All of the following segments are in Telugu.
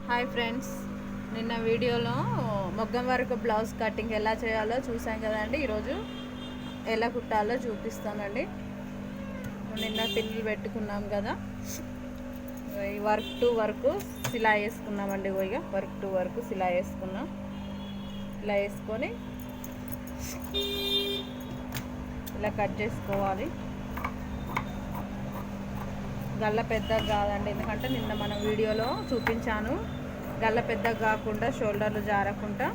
హాయ్ ఫ్రెండ్స్, నిన్న వీడియోలో మొగ్గం వరకు బ్లౌజ్ కటింగ్ ఎలా చేయాలో చూసాం కదండి. ఈరోజు ఎలా కుట్టాలో చూపిస్తానండి. నిన్న పిల్లలు పెట్టుకున్నాం కదా, ఈ వర్క్ టు వర్క్ సిలా వేసుకున్నామండి. ఇక వర్క్ టు వర్క్ సిలా వేసుకున్నాం. ఇలా వేసుకొని ఇలా కట్ చేసుకోవాలి. గల్ల పెద్దగా కాదండి, ఎందుకంటే నిన్న మన వీడియోలో చూపించాను. గల్ల పెద్దగా కాకుండా షోల్డర్లు జారకుండా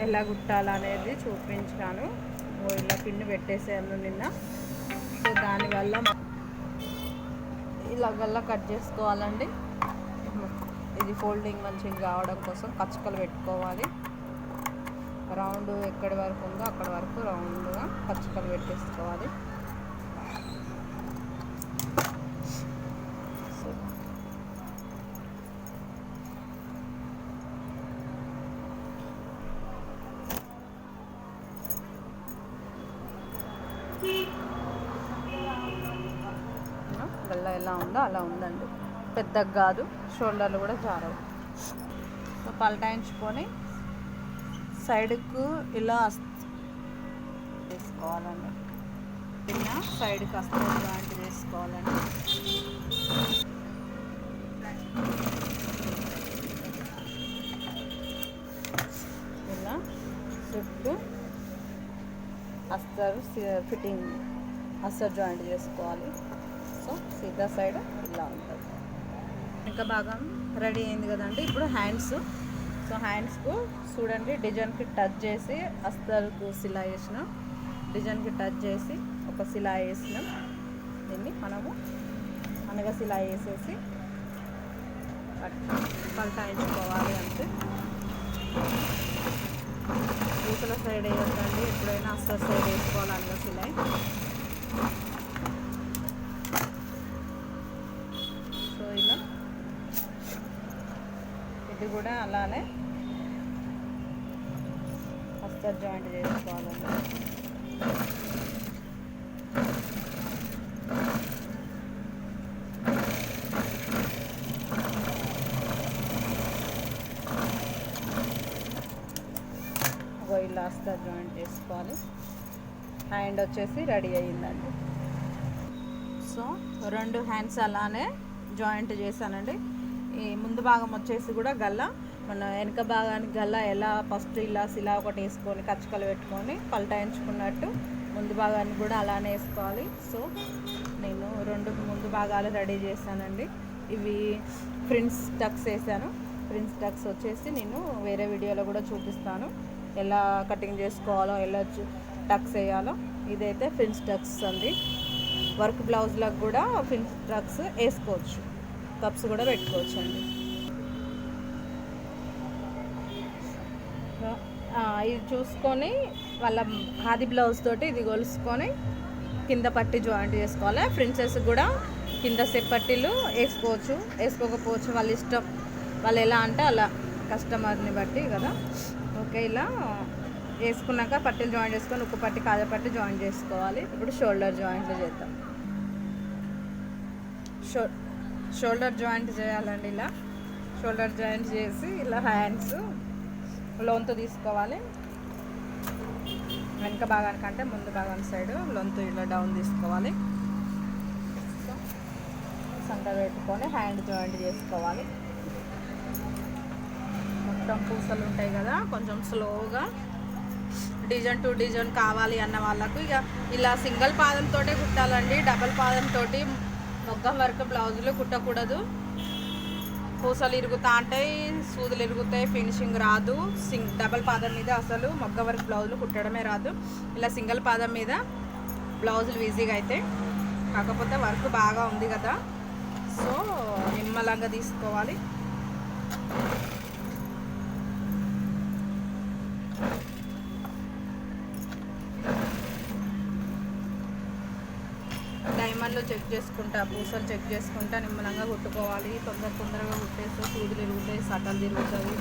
ఎలా కుట్టాలనేది చూపించాను. ఇలా పిన్ను పెట్టేసాను నిన్న. సో దానివల్ల ఇలా గల్ల కట్ చేసుకోవాలండి. ఇది ఫోల్డింగ్ మంచిగా కావడం కోసం కచ్చకలు పెట్టుకోవాలి. రౌండ్ ఎక్కడి వరకు ఉందో అక్కడి వరకు రౌండ్గా కచ్చకలు పెట్టేసుకోవాలి. గల్ల ఎలా ఉందో అలా ఉందండి, పెద్దగా కాదు, షోల్డర్లు కూడా జారవు. సో పలటాయించుకొని సైడ్కు ఇలా చేసుకోవాలండి. ఇలా సైడ్కి వస్తే లాంటి చేసుకోవాలండి. ఇలా చుట్టూ అస్తర్ ఫిట్టింగ్ అస్తర్ జాయింట్ చేసుకోవాలి. సో సీదా సైడ్ ఇలా ఉంటుంది. ఇంకా భాగం రెడీ అయింది కదండి. ఇప్పుడు హ్యాండ్స్. సో హ్యాండ్స్కు చూడండి, డిజైన్కి టచ్ చేసి అస్తర్కు సిలా వేసినాం. డిజైన్కి టచ్ చేసి ఒక సిలా వేసినాం. దీన్ని మనము అనగా సిలా వేసేసి పలటాయించుకోవాలి. అంతే, పూసల సైడ్ వేయొద్దండి, ఎప్పుడైనా అస్తర్ సైడ్ వేసుకోవాలి అనగా సిలాయి. సో ఇలా ఇది కూడా అలానే అస్తర్ జాయింట్ చేసుకోవాలండి. ఇలా అస్తర్ జాయింట్ చేసుకోవాలి. హ్యాండ్ వచ్చేసి రెడీ అయ్యిందండి. సో 2 హ్యాండ్స్ అలానే జాయింట్ చేశానండి. ఈ ముందు భాగం వచ్చేసి కూడా గల్ల, మన వెనక భాగానికి గల్ల ఎలా ఫస్ట్ ఇలా సిలా ఒకటి వేసుకొని కచ్చకలు పెట్టుకొని పలటాయించుకున్నట్టు ముందు భాగాన్ని కూడా అలానే వేసుకోవాలి. సో నేను 2 ముందు భాగాలు రెడీ చేశానండి. ఇవి ఫ్రిన్స్ టక్స్ వేసాను. ఫ్రిన్స్ టక్స్ వచ్చేసి నేను వేరే వీడియోలో కూడా చూపిస్తాను, ఎలా కటింగ్ చేసుకోవాలో, ఎలా టక్స్ వేయాలో. ఇదైతే ఫ్రిన్స్ టక్స్ అండి. వర్క్ బ్లౌజ్లకు కూడా ఫ్రిన్స్ టక్స్ వేసుకోవచ్చు, కప్స్ కూడా పెట్టుకోవచ్చు అండి. ఇది చూసుకొని వాళ్ళ ఖాదీ బ్లౌజ్ తోటి ఇది కొలుసుకొని కింద పట్టి జాయింట్ చేసుకోవాలి. ఫ్రిన్సెస్ కూడా కింద సెప్ పట్టీలు వేసుకోవచ్చు, వేసుకోకపోవచ్చు, వాళ్ళ ఇష్టం. వాళ్ళు ఎలా అంటే అలా, కస్టమర్ని బట్టి కదా. ఓకే, ఇలా వేసుకున్నాక పట్టీలు జాయింట్ చేసుకొని ఉక్కు పట్టి కాజా పట్టి జాయింట్ చేసుకోవాలి. ఇప్పుడు షోల్డర్ జాయింట్లు చేద్దాం. షోల్డర్ జాయింట్ చేయాలండి. ఇలా షోల్డర్ జాయింట్ చేసి ఇలా హ్యాండ్స్ లొంతు తీసుకోవాలి. వెనక భాగానికంటే ముందు భాగానికి సైడ్ లొంతు ఇలా డౌన్ తీసుకోవాలి. సండ పెట్టుకొని హ్యాండ్ జాయింట్ చేసుకోవాలి. మొత్తం పూసలు ఉంటాయి కదా, కొంచెం స్లోగా డిజైన్ టు డిజైన్ కావాలి అన్న వాళ్ళకు ఇక ఇలా సింగిల్ పాదంతో కుట్టాలండి. డబల్ పాదంతో మొగ్గం వర్క్ బ్లౌజులు కుట్టకూడదు. పూసలు ఇరుగుతా ఉంటాయి, సూదులు ఇరుగుతాయి, ఫినిషింగ్ రాదు. డబల్ పాదం మీద అసలు మొగ్గం వర్క్ బ్లౌజులు కుట్టడమే రాదు. ఇలా సింగిల్ పాదం మీద బ్లౌజులు ఈజీగా అయితే, కాకపోతే వర్క్ బాగా ఉంది కదా, సో నిమ్మలంగా తీసుకోవాలి. డైమండ్లు చెక్ చేసుకుంటా, పూసలు చెక్ చేసుకుంటా నిమ్మలంగా కుట్టుకోవాలి. తొందరగా కుట్టేస్తే సూదులు తిరుగుతాయి, సటలు తిరుగుతుంది.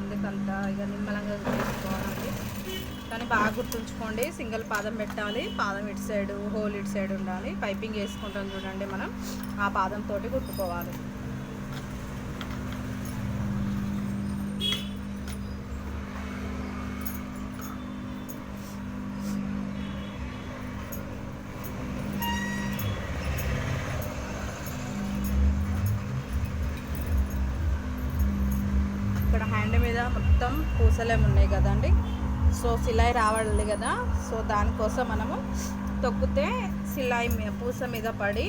ఎందుకంతా ఇక నిమ్మలంగా కుట్టేసుకోవాలండి. కానీ బాగా గుర్తుంచుకోండి, సింగిల్ పాదం పెట్టాలి. పాదం ఇటు సైడ్, హోల్ ఇటు సైడ్ ఉండాలి. పైపింగ్ వేసుకుంటాం చూడండి మనం, ఆ పాదంతో కుట్టుకోవాలి. ఇక్కడ హ్యాండ్ మీద మొత్తం పూసలేమి ఉన్నాయి కదండి. సో సిలాయి రావాలి కదా, సో దానికోసం మనము తొక్కితే సిలాయి పూస మీద పడి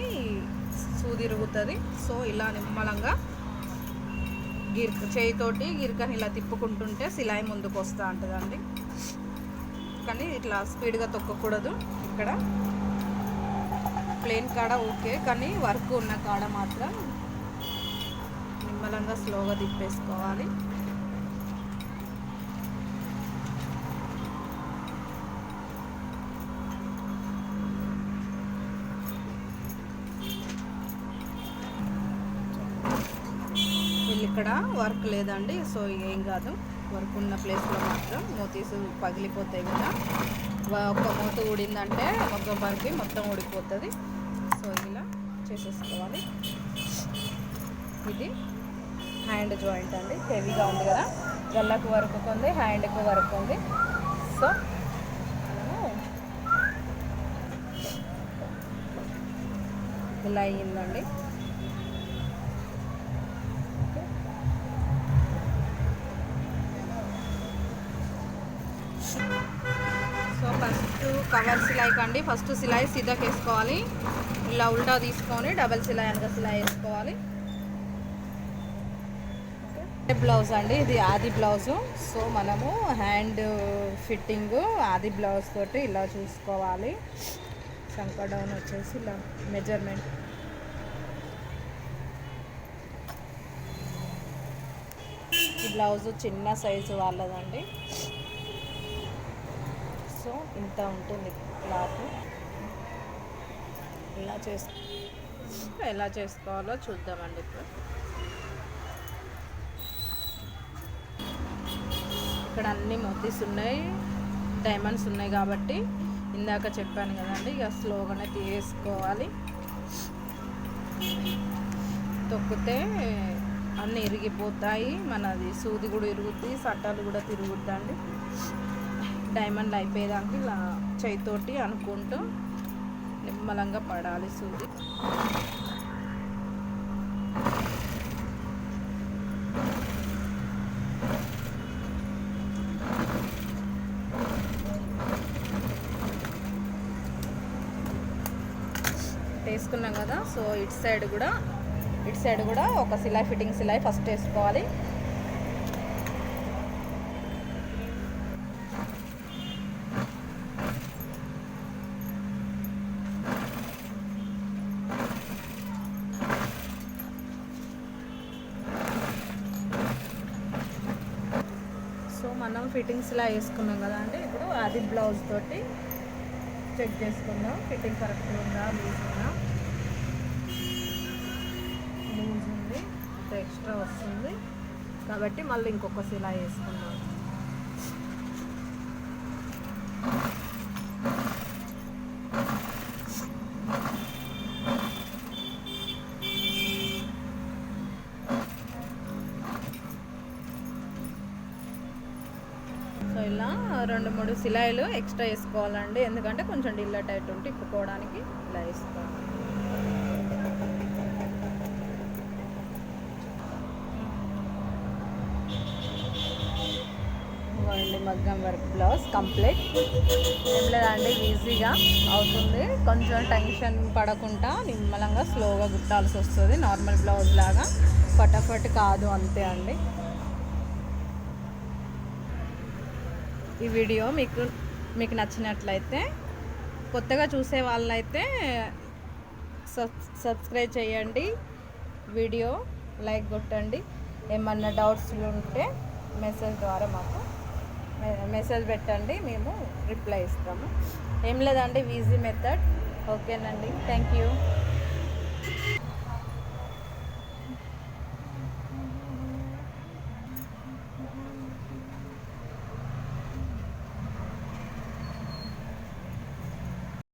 సూది ఇరుగుతుంది. సో ఇలా నిమ్మలంగా చేయితోటి గిరికని ఇలా తిప్పుకుంటుంటే సిలాయి ముందుకు వస్తూ ఉంటుందండి. కానీ ఇట్లా స్పీడ్గా తొక్కకూడదు. ఇక్కడ ప్లేన్ కాడ ఓకే, కానీ వర్క్ ఉన్న కాడ మాత్రం నిమ్మలంగా స్లోగా తిప్పేసుకోవాలి. ఇక్కడ వర్క్ లేదండి, సో ఏం కాదు. వర్క్ ఉన్న ప్లేస్లో మాత్రం మోతీసు పగిలిపోతాయి కదా. ఒక మూత ఊడిందంటే మొత్తం పరికి మొత్తం ఊడిపోతుంది. సో ఇలా చేసేసుకోవాలి. ఇది హ్యాండ్ జాయింట్ అండి. హెవీగా ఉంది కదా, గల్లకు వర్క్ ఉంది, హ్యాండ్కి వర్క్ ఉంది. సో ఇలా అయ్యిందండి. సో ఫస్ట్ కవర్ సిలాయి కండి, ఫస్ట్ సిలాయి సీదాకి వేసుకోవాలి. ఇలా ఉల్టా తీసుకొని డబల్ సిలాయి అనగా సిలాయి వేసుకోవాలి. బ్లౌజ్ అండి, ఇది ఆది బ్లౌజు. సో మనము హ్యాండ్ ఫిట్టింగ్ ఆది బ్లౌజ్ తోటి ఇలా చూసుకోవాలి. శంక డౌన్ వచ్చేసి ఇలా మెజర్మెంట్. ఈ బ్లౌజు చిన్న సైజు వాళ్ళదండి. సో ఇంత ఉంటుంది క్లాత్. ఎలా చేసుకోవాలో చూద్దామండి. ఇప్పుడు ఇక్కడ అన్ని మోతీస్ ఉన్నాయి, డైమండ్స్ ఉన్నాయి కాబట్టి ఇందాక చెప్పాను కదండి, ఇక స్లోగానే తీసుకోవాలి. తొక్కితే అన్నీ ఇరిగిపోతాయి, మనది సూది కూడా ఇరుగుద్ది, సట్టాలు కూడా తిరుగుద్దండి. డైమండ్లు అయిపోయేదానికి ఇలా చేయితోటి అనుకుంటూ నిమ్మలంగా పడాలి సూది. వేసుకున్నాం కదా, సో ఇటు సైడ్ కూడా ఒక సిలాయి ఫిట్టింగ్ సిలాయి ఫస్ట్ వేసుకోవాలి. సో మనం ఫిట్టింగ్స్ ఇలా వేసుకున్నాం కదా అండి. ఇప్పుడు అది బ్లౌజ్ తోటి చెక్ చేసుకుందాం, ఫిట్టింగ్ కరెక్ట్ ఉందా, లూజ్ ఉందా. లూజ్ ఉంది, ఇంత ఎక్స్ట్రా వస్తుంది కాబట్టి మళ్ళీ ఇంకొక సిలా వేసుకుందాం. సో ఇలా 2-3 సిలాయిలు ఎక్స్ట్రా వేసుకోవాలండి, ఎందుకంటే కొంచెం ఢిల్లా టైట్ ఉంటే ఇప్పుకోవడానికి ఇలా వేసుకోవాలి. మగ్గం వర్క్ బ్లౌజ్ కంప్లీట్. ఏం లేదండి, ఈజీగా అవుతుంది. కొంచెం టెన్షన్ పడకుండా నిమ్మలంగా స్లోగా కుట్టాల్సి వస్తుంది. నార్మల్ బ్లౌజ్ లాగా ఫటాఫట్ కాదు, అంతే అండి. ఈ వీడియో మీకు నచ్చినట్లయితే, కొత్తగా చూసే వాళ్ళైతే సబ్స్క్రైబ్ చేయండి, వీడియో లైక్ కొట్టండి. ఏమన్నా డౌట్స్ ఉంటే మెసేజ్ ద్వారా మాకు మెసేజ్ పెట్టండి, మేము రిప్లై ఇస్తాము. ఏం లేదండి, ఈజీ మెథడ్. ఓకేనండి, థ్యాంక్ యూ.